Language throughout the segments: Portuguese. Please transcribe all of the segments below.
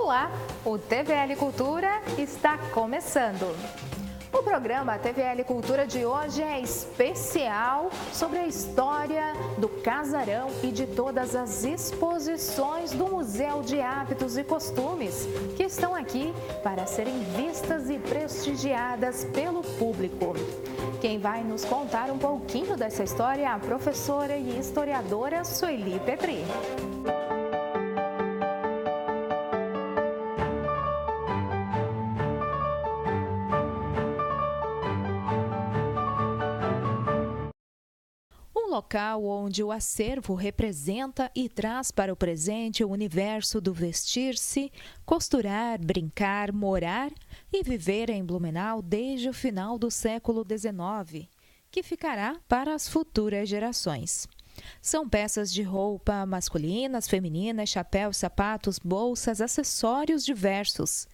Olá, o TVL Cultura está começando. O programa TVL Cultura de hoje é especial sobre a história do casarão e de todas as exposições do Museu de Hábitos e Costumes que estão aqui para serem vistas e prestigiadas pelo público. Quem vai nos contar um pouquinho dessa história é a professora e historiadora Sueli Petri. Local onde o acervo representa e traz para o presente o universo do vestir-se, costurar, brincar, morar e viver em Blumenau desde o final do século XIX, que ficará para as futuras gerações. São peças de roupa masculinas, femininas, chapéus, sapatos, bolsas, acessórios diversos.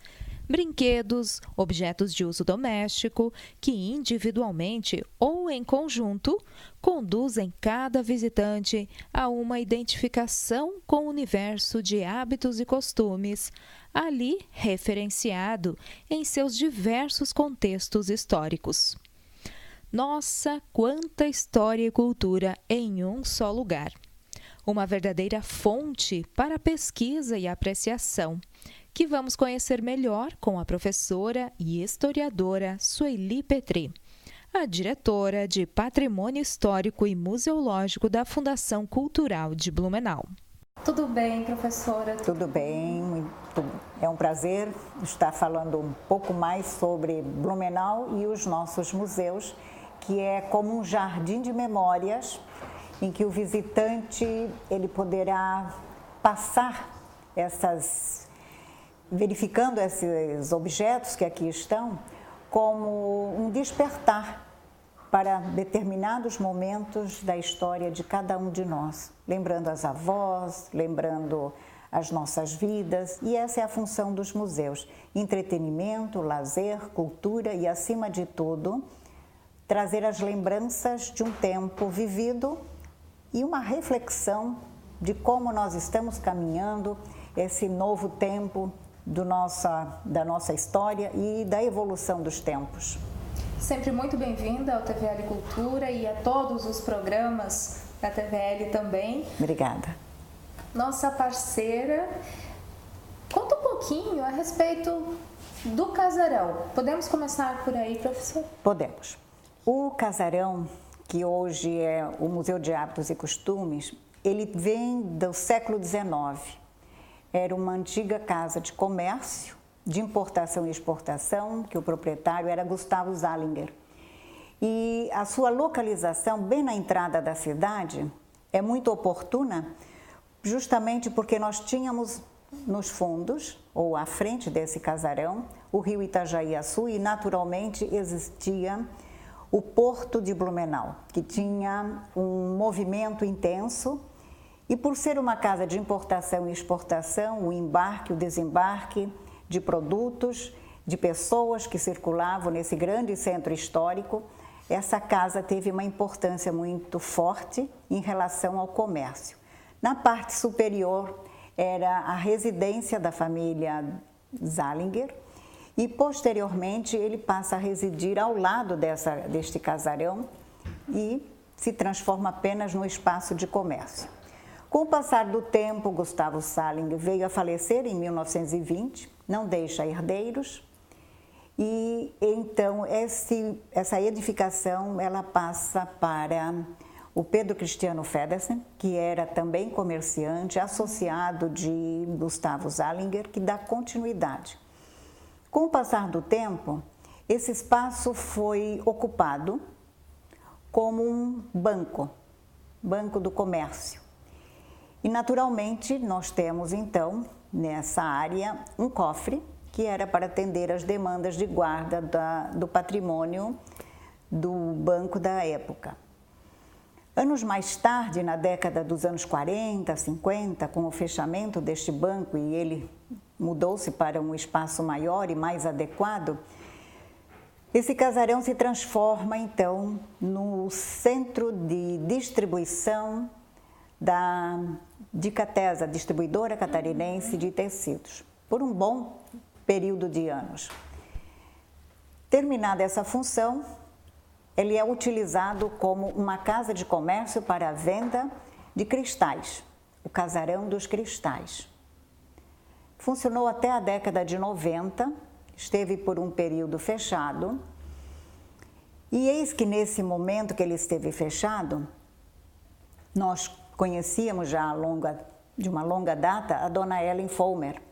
Brinquedos, objetos de uso doméstico, que individualmente ou em conjunto conduzem cada visitante a uma identificação com o universo de hábitos e costumes, ali referenciado em seus diversos contextos históricos. Nossa, quanta história e cultura em um só lugar! Uma verdadeira fonte para pesquisa e apreciação, que vamos conhecer melhor com a professora e historiadora Sueli Petri, a diretora de Patrimônio Histórico e Museológico da Fundação Cultural de Blumenau. Tudo bem, professora? Tudo bem, é um prazer estar falando um pouco mais sobre Blumenau e os nossos museus, que é como um jardim de memórias em que o visitante ele poderá passar verificando esses objetos que aqui estão, como um despertar para determinados momentos da história de cada um de nós, lembrando as avós, lembrando as nossas vidas, e essa é a função dos museus: entretenimento, lazer, cultura e, acima de tudo, trazer as lembranças de um tempo vivido e uma reflexão de como nós estamos caminhando esse novo tempo da nossa história e da evolução dos tempos. Sempre muito bem-vinda ao TVL Cultura e a todos os programas da TVL também. Obrigada. Nossa parceira, conta um pouquinho a respeito do casarão. Podemos começar por aí, professor? Podemos. O casarão, que hoje é o Museu de Hábitos e Costumes, ele vem do século XIX. Era uma antiga casa de comércio, de importação e exportação, que o proprietário era Gustavo Zalinger. E a sua localização, bem na entrada da cidade, é muito oportuna, justamente porque nós tínhamos nos fundos, ou à frente desse casarão, o rio Itajaí-Açu, e naturalmente existia o porto de Blumenau, que tinha um movimento intenso. E por ser uma casa de importação e exportação, o embarque, o desembarque de produtos, de pessoas que circulavam nesse grande centro histórico, essa casa teve uma importância muito forte em relação ao comércio. Na parte superior era a residência da família Zalinger e, posteriormente, ele passa a residir ao lado deste casarão e se transforma apenas no espaço de comércio. Com o passar do tempo, Gustavo Zalinger veio a falecer em 1920, não deixa herdeiros, e então essa edificação ela passa para o Pedro Cristiano Feddersen, que era também comerciante, associado de Gustavo Zalinger, que dá continuidade. Com o passar do tempo, esse espaço foi ocupado como um banco do comércio. E, naturalmente, nós temos, então, nessa área, um cofre que era para atender às demandas de guarda do patrimônio do banco da época. Anos mais tarde, na década dos anos 40, 50, com o fechamento deste banco e ele mudou-se para um espaço maior e mais adequado, esse casarão se transforma, então, no centro de distribuição de Catesa, distribuidora catarinense de tecidos. por um bom período de anos. Terminada essa função, ele é utilizado como uma casa de comércio para a venda de cristais, o Casarão dos Cristais. Funcionou até a década de 90, esteve por um período fechado, e eis que nesse momento que ele esteve fechado, nós conhecíamos já de uma longa data a dona Ellen Fomer.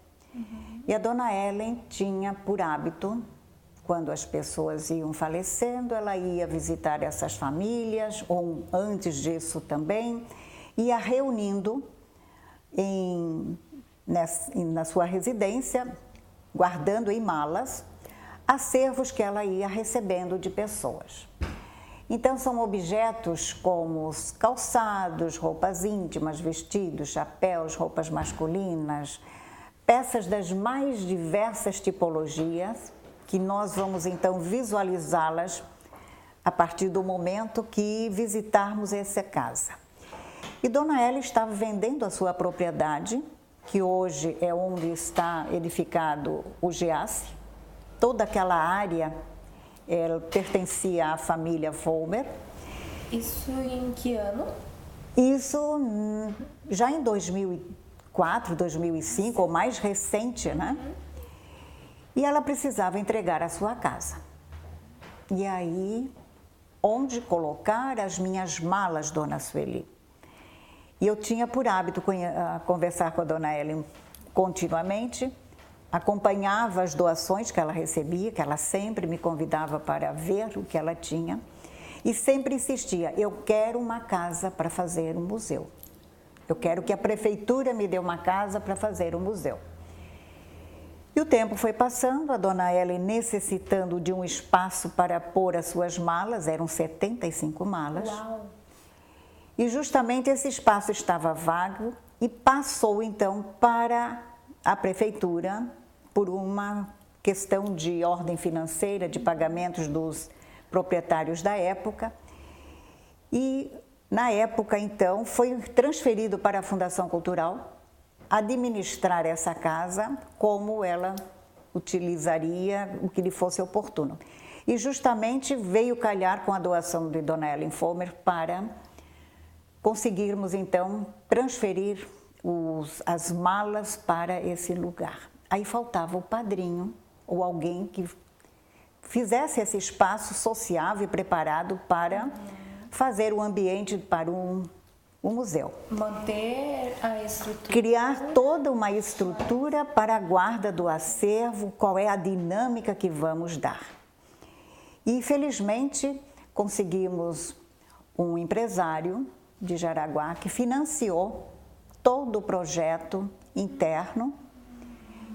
E a dona Ellen tinha por hábito, quando as pessoas iam falecendo, ela ia visitar essas famílias, ou antes disso também, ia reunindo na sua residência, guardando em malas, acervos que ela ia recebendo de pessoas. Então, são objetos como os calçados, roupas íntimas, vestidos, chapéus, roupas masculinas, peças das mais diversas tipologias, que nós vamos então visualizá-las a partir do momento que visitarmos essa casa. E dona Ela estava vendendo a sua propriedade, que hoje é onde está edificado o Giasse. Toda aquela área pertencia à família Fomer. Isso em que ano? Isso já em 2004, 2005, ou mais recente, né? E ela precisava entregar a sua casa. E aí, onde colocar as minhas malas, dona Sueli? E eu tinha por hábito conversar com a dona Ellen continuamente, acompanhava as doações que ela recebia, que ela sempre me convidava para ver o que ela tinha, e sempre insistia, eu quero uma casa para fazer um museu. Eu quero que a prefeitura me dê uma casa para fazer um museu. E o tempo foi passando, a dona Ellen necessitando de um espaço para pôr as suas malas, eram 75 malas. Uau. E justamente esse espaço estava vago e passou então para a prefeitura por uma questão de ordem financeira, de pagamentos dos proprietários da época. E na época então foi transferido para a Fundação Cultural administrar essa casa como ela utilizaria o que lhe fosse oportuno. E justamente veio calhar com a doação de dona Ellen Fomer para conseguirmos então transferir as malas para esse lugar. Aí faltava o padrinho ou alguém que fizesse esse espaço sociável e preparado para fazer o ambiente para um museu. Manter a estrutura. Criar toda uma estrutura para a guarda do acervo, qual é a dinâmica que vamos dar. E felizmente conseguimos um empresário de Jaraguá que financiou todo o projeto interno,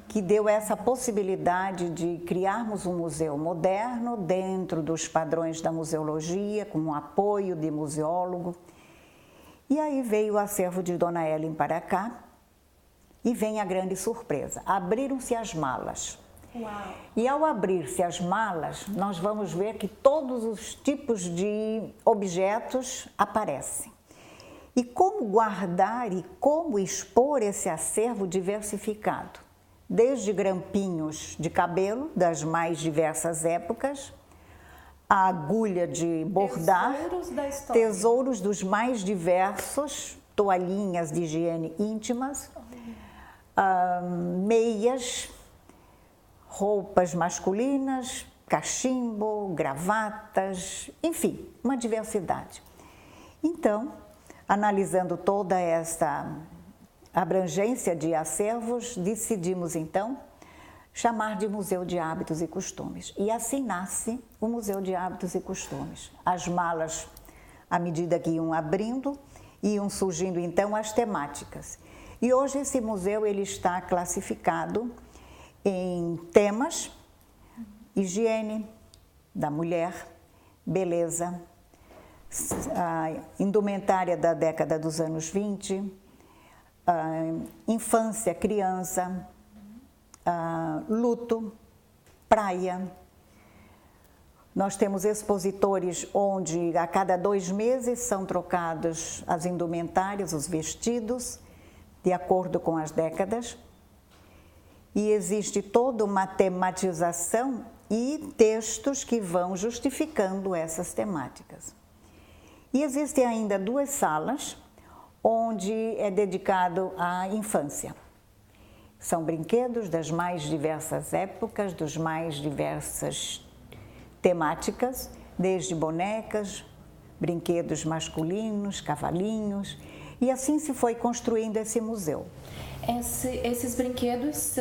que deu essa possibilidade de criarmos um museu moderno dentro dos padrões da museologia, com um apoio de museólogo. E aí veio o acervo de dona Ellen para cá e vem a grande surpresa. Abriram-se as malas. Uau. E ao abrir-se as malas, nós vamos ver que todos os tipos de objetos aparecem. E como guardar e como expor esse acervo diversificado? Desde grampinhos de cabelo das mais diversas épocas, a agulha de bordar, tesouros da história, tesouros dos mais diversos, toalhinhas de higiene íntimas, meias, roupas masculinas, cachimbo, gravatas, enfim, uma diversidade. Então, analisando toda essa abrangência de acervos, decidimos então chamar de Museu de Hábitos e Costumes. E assim nasce o Museu de Hábitos e Costumes. As malas, à medida que iam abrindo, iam surgindo então as temáticas. E hoje esse museu ele está classificado em temas: higiene da mulher, beleza, a indumentária da década dos anos 20, infância, criança, luto, praia. Nós temos expositores onde a cada 2 meses são trocados as indumentárias, os vestidos, de acordo com as décadas. e existe toda uma tematização e textos que vão justificando essas temáticas. E existem ainda 2 salas onde é dedicado à infância. São brinquedos das mais diversas épocas, das mais diversas temáticas, desde bonecas, brinquedos masculinos, cavalinhos, e assim se foi construindo esse museu. Esses brinquedos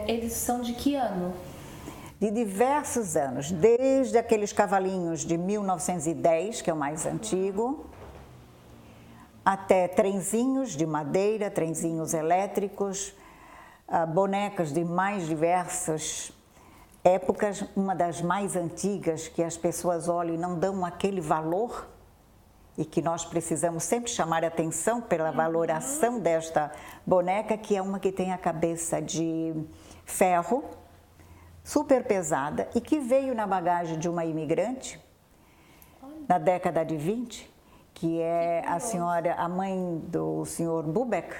eles são de que ano? De diversos anos, desde aqueles cavalinhos de 1910, que é o mais antigo, até trenzinhos de madeira, trenzinhos elétricos, bonecas de mais diversas épocas. Uma das mais antigas que as pessoas olham e não dão aquele valor, e que nós precisamos sempre chamar a atenção pela valoração desta boneca, que é uma que tem a cabeça de ferro, super pesada, e que veio na bagagem de uma imigrante na década de 20, que é a mãe do senhor Bubeck,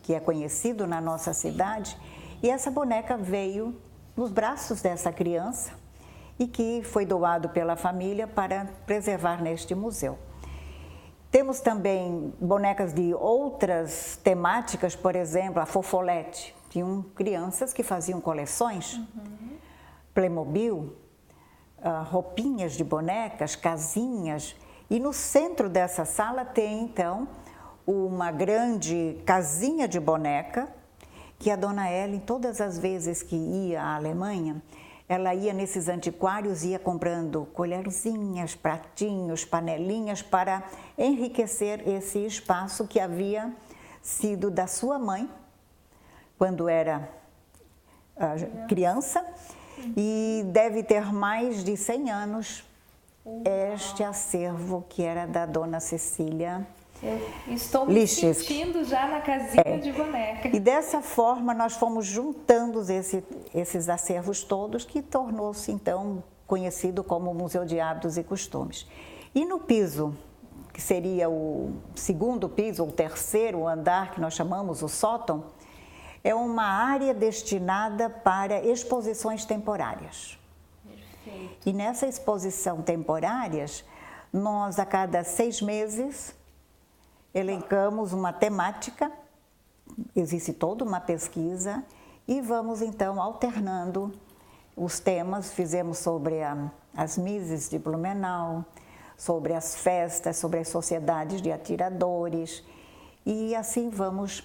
que é conhecido na nossa cidade, e essa boneca veio nos braços dessa criança e que foi doado pela família para preservar neste museu. Temos também bonecas de outras temáticas, por exemplo, a Fofolete. Tinham crianças que faziam coleções, Playmobil, roupinhas de bonecas, casinhas. E no centro dessa sala tem, então, uma grande casinha de boneca, que a dona Ellen, todas as vezes que ia à Alemanha, ela ia nesses antiquários, ia comprando colherzinhas, pratinhos, panelinhas para enriquecer esse espaço que havia sido da sua mãe, quando era criança, e deve ter mais de 100 anos este acervo que era da dona Cecília. Estou me sentindo já na casinha de boneca. E dessa forma nós fomos juntando esses acervos todos, que tornou-se então conhecido como Museu de Hábitos e Costumes. E no piso, que seria o segundo piso, ou terceiro andar, que nós chamamos o sótão, é uma área destinada para exposições temporárias. Perfeito. E nessa exposição temporárias, nós a cada 6 meses elencamos uma temática, existe toda uma pesquisa e vamos então alternando os temas. Fizemos sobre as Misses de Blumenau, sobre as festas, sobre as sociedades de atiradores, e assim vamos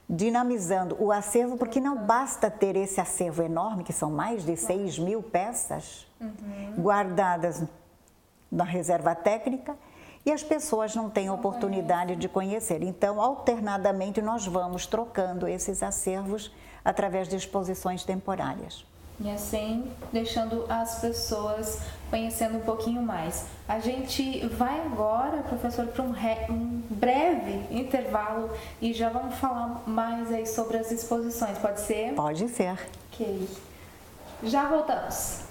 dinamizando o acervo, porque não basta ter esse acervo enorme, que são mais de 6.000 peças guardadas na reserva técnica, e as pessoas não têm oportunidade de conhecer. Então, alternadamente, nós vamos trocando esses acervos através de exposições temporárias. E assim, deixando as pessoas conhecendo um pouquinho mais. A gente vai agora, professor, para um breve intervalo e já vamos falar mais aí sobre as exposições. Pode ser? Pode ser. Ok. Já voltamos.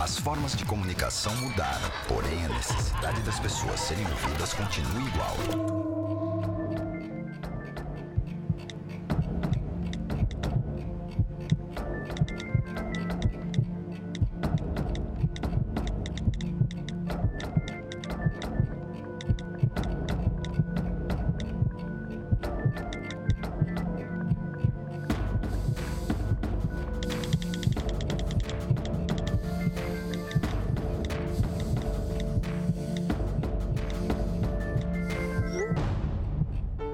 As formas de comunicação mudaram, porém a necessidade das pessoas serem ouvidas continua igual.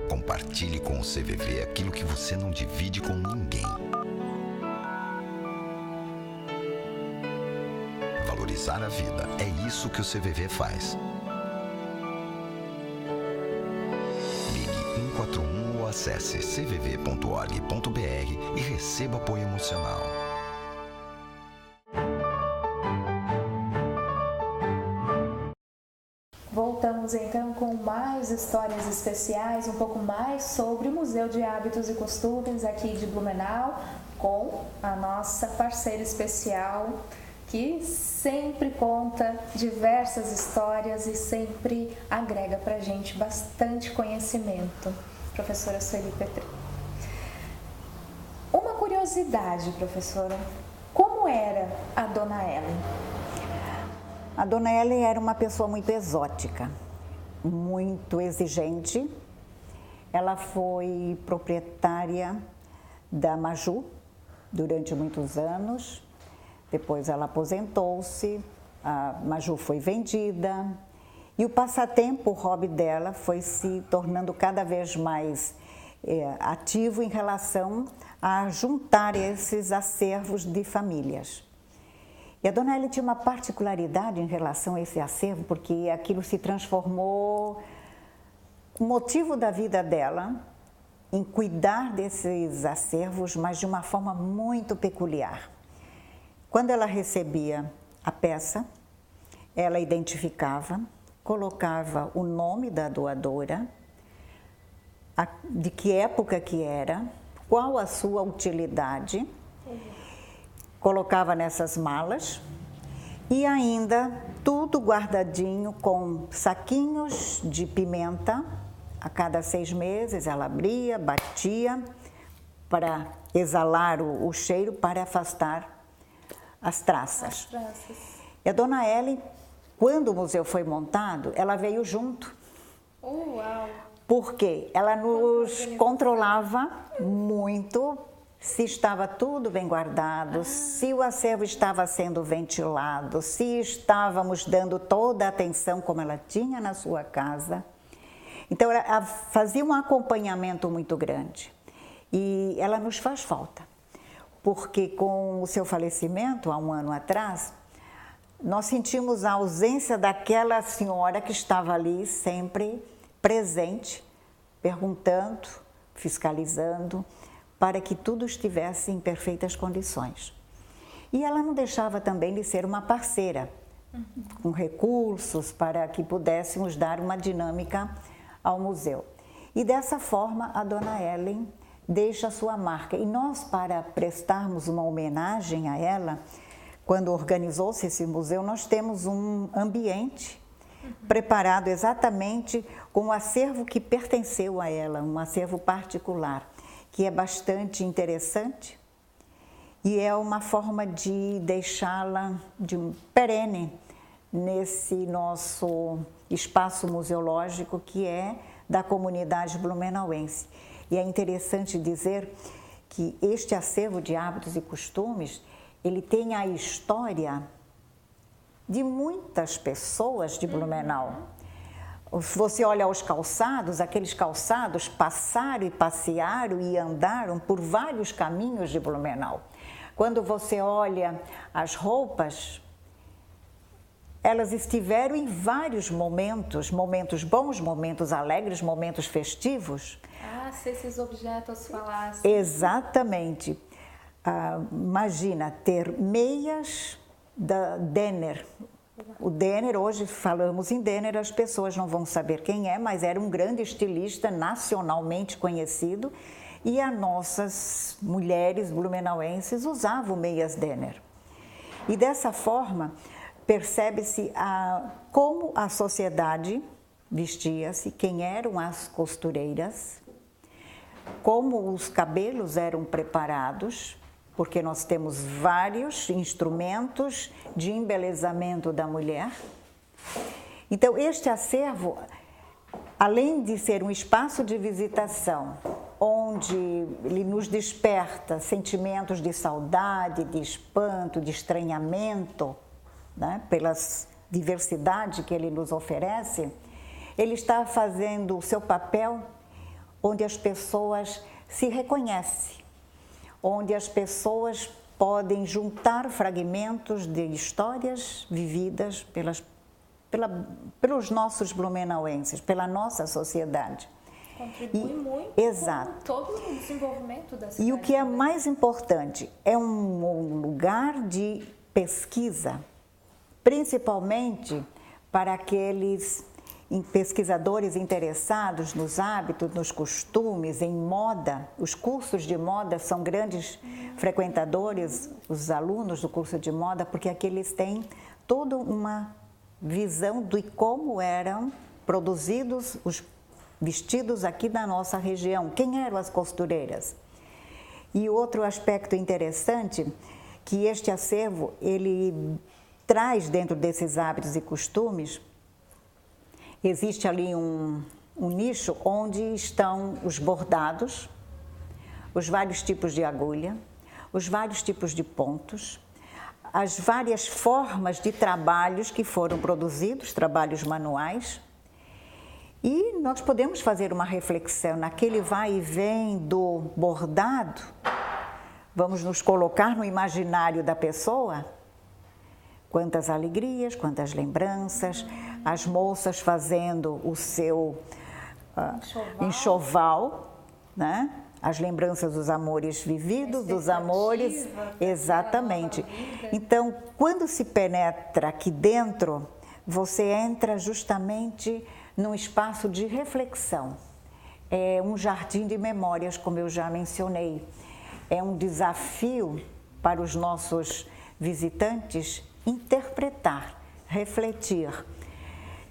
Compartilhe com o CVV aquilo que você não divide com ninguém. Valorizar a vida, é isso que o CVV faz. Ligue 141 ou acesse cvv.org.br e receba apoio emocional. Voltamos então com mais histórias especiais, um pouco mais sobre o Museu de Hábitos e Costumes aqui de Blumenau, com a nossa parceira especial, que sempre conta diversas histórias e sempre agrega para a gente bastante conhecimento. Professora Sueli Petri. Uma curiosidade, professora, como era a Dona Ellen? A Dona Ellen era uma pessoa muito exótica, muito exigente. Ela foi proprietária da Maju durante muitos anos. Depois ela aposentou-se, a Maju foi vendida e o passatempo, o hobby dela foi se tornando cada vez mais ativo em relação a juntar esses acervos de famílias. E a Dona Ellen tinha uma particularidade em relação a esse acervo, porque aquilo se transformou, o motivo da vida dela em cuidar desses acervos, mas de uma forma muito peculiar. Quando ela recebia a peça, ela identificava, colocava o nome da doadora, de que época que era, qual a sua utilidade, colocava nessas malas e ainda tudo guardadinho com saquinhos de pimenta. A cada 6 meses ela abria, batia para exalar o cheiro, para afastar as traças. E a Dona Ellen, quando o museu foi montado, ela veio junto. Uau! Porque ela nos controlava muito se estava tudo bem guardado, se o acervo estava sendo ventilado, se estávamos dando toda a atenção como ela tinha na sua casa. Então, ela fazia um acompanhamento muito grande e ela nos faz falta, porque com o seu falecimento, há um ano atrás, nós sentimos a ausência daquela senhora que estava ali sempre presente, perguntando, fiscalizando, para que tudo estivesse em perfeitas condições. E ela não deixava também de ser uma parceira, com recursos para que pudéssemos dar uma dinâmica ao museu. E dessa forma a Dona Ellen deixa a sua marca. E nós, para prestarmos uma homenagem a ela, quando organizou-se esse museu, nós temos um ambiente preparado exatamente com o acervo que pertenceu a ela, um acervo particular, que é bastante interessante e é uma forma de deixá-la perene nesse nosso espaço museológico que é da comunidade blumenauense. E é interessante dizer que este acervo de hábitos e costumes, ele tem a história de muitas pessoas de Blumenau. Você olha os calçados, aqueles calçados passaram e passearam e andaram por vários caminhos de Blumenau. Quando você olha as roupas, elas estiveram em vários momentos, momentos bons, momentos alegres, momentos festivos. Ah, se esses objetos falassem. Exatamente. Imagina ter meias da Denner. O Denner, hoje falamos em Denner, as pessoas não vão saber quem é, mas era um grande estilista nacionalmente conhecido e as nossas mulheres blumenauenses usavam meias Denner. E dessa forma, percebe-se como a sociedade vestia-se, quem eram as costureiras, como os cabelos eram preparados, porque nós temos vários instrumentos de embelezamento da mulher. Então, este acervo, além de ser um espaço de visitação, onde ele nos desperta sentimentos de saudade, de espanto, de estranhamento, né, pela diversidade que ele nos oferece, ele está fazendo o seu papel onde as pessoas se reconhecem, onde as pessoas podem juntar fragmentos de histórias vividas pelos nossos blumenauenses, pela nossa sociedade. Contribui muito exato. com todo o desenvolvimento da cidade. E o que é mais importante, é um lugar de pesquisa, principalmente para aqueles pesquisadores interessados nos hábitos, nos costumes, em moda. Os cursos de moda são grandes frequentadores, os alunos do curso de moda, porque aqui eles têm toda uma visão de como eram produzidos os vestidos aqui na nossa região. Quem eram as costureiras? E outro aspecto interessante, que este acervo, ele traz dentro desses hábitos e costumes, existe ali um nicho onde estão os bordados, os vários tipos de agulha, os vários tipos de pontos, as várias formas de trabalhos que foram produzidos, trabalhos manuais. E nós podemos fazer uma reflexão naquele vai e vem do bordado. Vamos nos colocar no imaginário da pessoa. Quantas alegrias, quantas lembranças, as moças fazendo o seu enxoval, né? As lembranças dos amores vividos, dos amores, exatamente. Então, quando se penetra aqui dentro, você entra justamente num espaço de reflexão. É um jardim de memórias, como eu já mencionei. É um desafio para os nossos visitantes interpretar, refletir.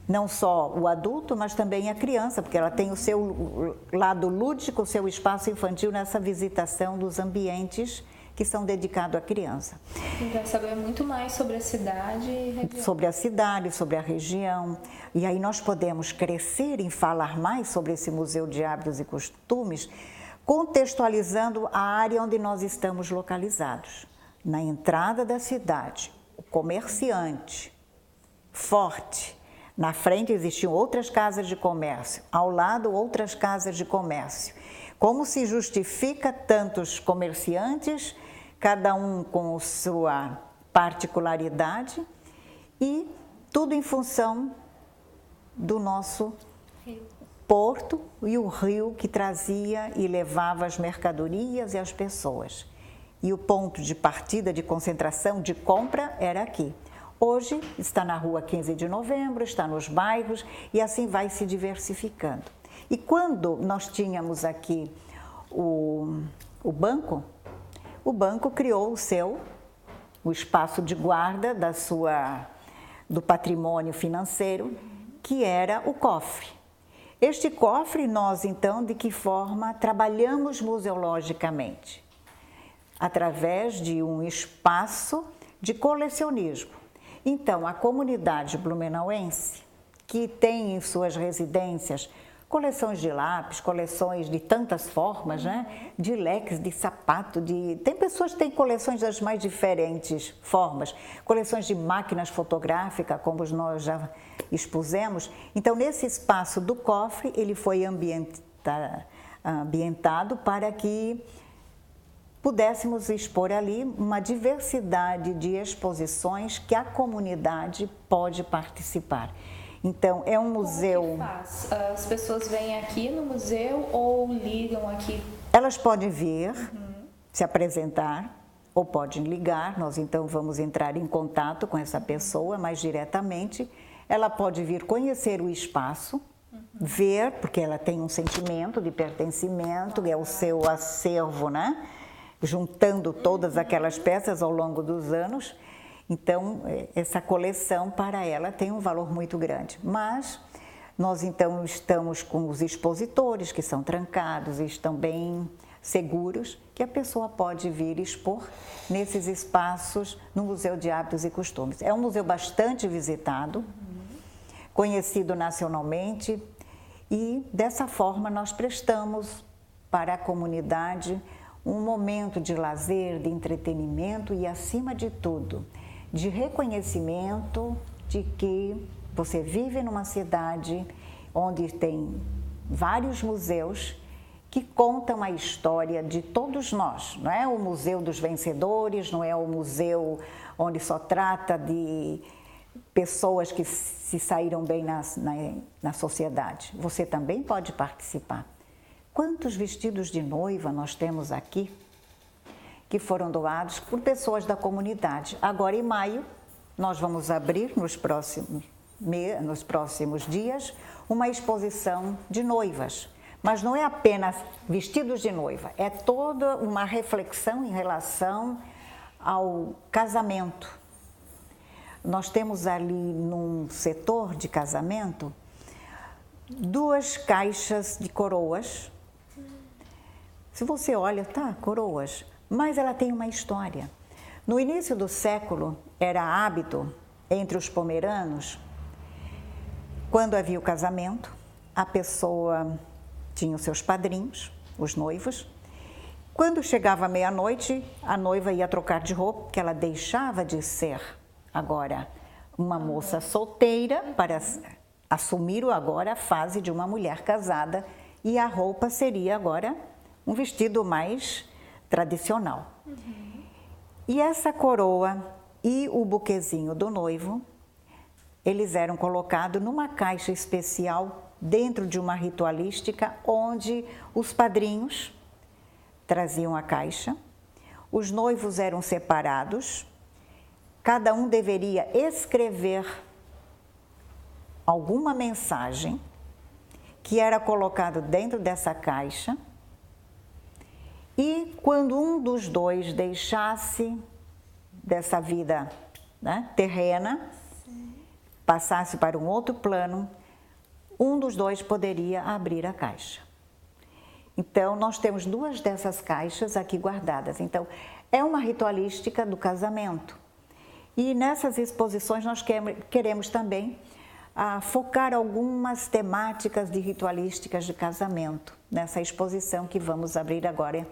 Não só o adulto, mas também a criança, porque ela tem o seu lado lúdico, o seu espaço infantil nessa visitação dos ambientes que são dedicados à criança. Então, saber muito mais sobre a cidade e região. Sobre a cidade, sobre a região. E aí nós podemos crescer em falar mais sobre esse Museu de Hábitos e Costumes, contextualizando a área onde nós estamos localizados. Na entrada da cidade, o comerciante forte. Na frente existiam outras casas de comércio, ao lado outras casas de comércio. Como se justifica tantos comerciantes, cada um com sua particularidade, e tudo em função do nosso porto e o rio que trazia e levava as mercadorias e as pessoas. E o ponto de partida, de concentração, de compra era aqui. Hoje está na rua 15 de novembro, está nos bairros e assim vai se diversificando. E quando nós tínhamos aqui o banco criou o espaço de guarda do patrimônio financeiro, que era o cofre. Este cofre nós, então, de que forma trabalhamos museologicamente? Através de um espaço de colecionismo. Então, a comunidade blumenauense, que tem em suas residências coleções de lápis, coleções de tantas formas, né? De leques, de sapato, tem pessoas que têm coleções das mais diferentes formas, coleções de máquinas fotográficas, como nós já expusemos. Então, nesse espaço do cofre, ele foi ambientado para que pudéssemos expor ali uma diversidade de exposições que a comunidade pode participar. Então, é um museu... Como que faz? As pessoas vêm aqui no museu ou ligam aqui? Elas podem vir, se apresentar, ou podem ligar. Nós, então, vamos entrar em contato com essa pessoa mais diretamente. Ela pode vir conhecer o espaço, ver, porque ela tem um sentimento de pertencimento, é o seu acervo, né? Juntando todas aquelas peças ao longo dos anos. Então, essa coleção para ela tem um valor muito grande. Mas nós, então, estamos com os expositores que são trancados e estão bem seguros, que a pessoa pode vir expor nesses espaços no Museu de Hábitos e Costumes. É um museu bastante visitado, conhecido nacionalmente, e dessa forma nós prestamos para a comunidade um momento de lazer, de entretenimento e, acima de tudo, de reconhecimento de que você vive numa cidade onde tem vários museus que contam a história de todos nós. Não é o museu dos vencedores, não é o museu onde só trata de pessoas que se saíram bem na sociedade. Você também pode participar. Quantos vestidos de noiva nós temos aqui que foram doados por pessoas da comunidade? Agora, em maio, nós vamos abrir, nos próximos nos próximos dias, uma exposição de noivas. Mas não é apenas vestidos de noiva, é toda uma reflexão em relação ao casamento. Nós temos ali num setor de casamento 2 caixas de coroas. Se você olha, tá, coroas, mas ela tem uma história. No início do século, era hábito entre os pomeranos, quando havia o casamento, a pessoa tinha os seus padrinhos, os noivos. Quando chegava a meia-noite, a noiva ia trocar de roupa, porque ela deixava de ser agora uma moça solteira para assumir agora a fase de uma mulher casada, e a roupa seria agora um vestido mais tradicional. E essa coroa e o buquezinho do noivo, eles eram colocados numa caixa especial dentro de uma ritualística onde os padrinhos traziam a caixa, os noivos eram separados, cada um deveria escrever alguma mensagem que era colocado dentro dessa caixa, e quando um dos dois deixasse dessa vida, né, terrena, passasse para um outro plano, um dos dois poderia abrir a caixa. Então, nós temos 2 dessas caixas aqui guardadas. Então, é uma ritualística do casamento. E nessas exposições nós queremos também focar algumas temáticas de ritualísticas de casamento, nessa exposição que vamos abrir agora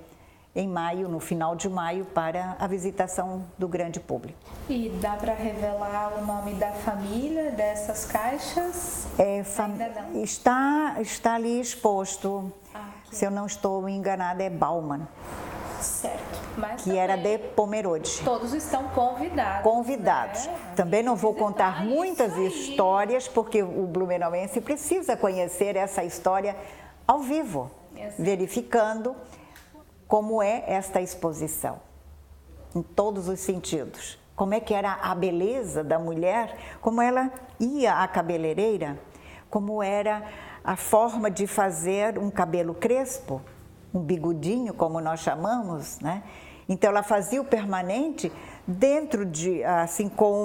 em maio, no final de maio, para a visitação do grande público. E dá para revelar o nome da família dessas caixas? Está ali exposto, se eu não estou enganada, é Bauman. Certo. Mas que era de Pomerode. Todos estão convidados. Convidados. Né? Também não vou contar muitas histórias, porque o blumenauense precisa conhecer essa história ao vivo, verificando como é esta exposição, em todos os sentidos. Como é que era a beleza da mulher, como ela ia à cabeleireira, como era a forma de fazer um cabelo crespo, um bigodinho, como nós chamamos, né? Então, ela fazia o permanente dentro de, assim, com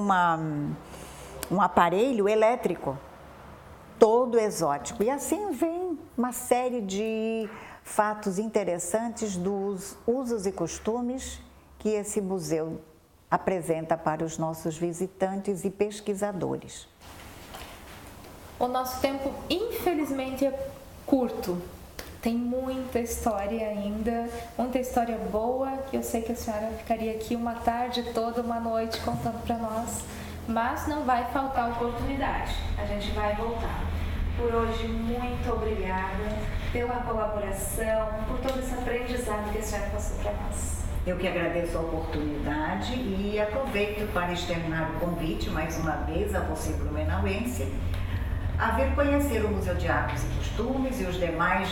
um aparelho elétrico, todo exótico. E assim vem uma série de fatos interessantes dos usos e costumes que esse museu apresenta para os nossos visitantes e pesquisadores. O nosso tempo, infelizmente, é curto. Tem muita história ainda, muita história boa, que eu sei que a senhora ficaria aqui uma tarde toda, uma noite contando para nós, mas não vai faltar oportunidade, a gente vai voltar. Por hoje, muito obrigada pela colaboração, por todo esse aprendizado que a senhora passou para nós. Eu que agradeço a oportunidade e aproveito para externar o convite mais uma vez a você, blumenauense, a vir conhecer o Museu de Hábitos e Costumes e os demais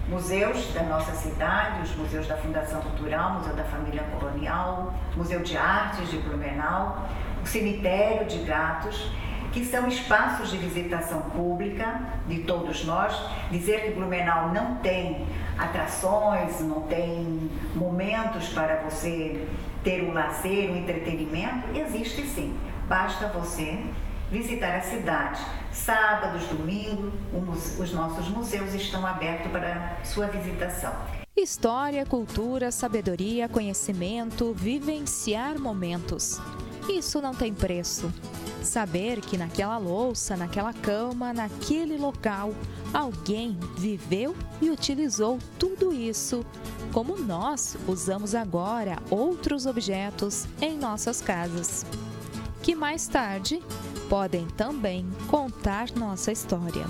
museus da nossa cidade, os museus da Fundação Cultural, Museu da Família Colonial, Museu de Artes de Blumenau, o Cemitério de Gatos, que são espaços de visitação pública de todos nós. Dizer que Blumenau não tem atrações, não tem momentos para você ter um lazer, um entretenimento, existe sim. Basta você visitar a cidade. Sábados, domingos, os nossos museus estão abertos para sua visitação. História, cultura, sabedoria, conhecimento, vivenciar momentos. Isso não tem preço. Saber que naquela louça, naquela cama, naquele local, alguém viveu e utilizou tudo isso, como nós usamos agora outros objetos em nossas casas, que mais tarde podem também contar nossa história.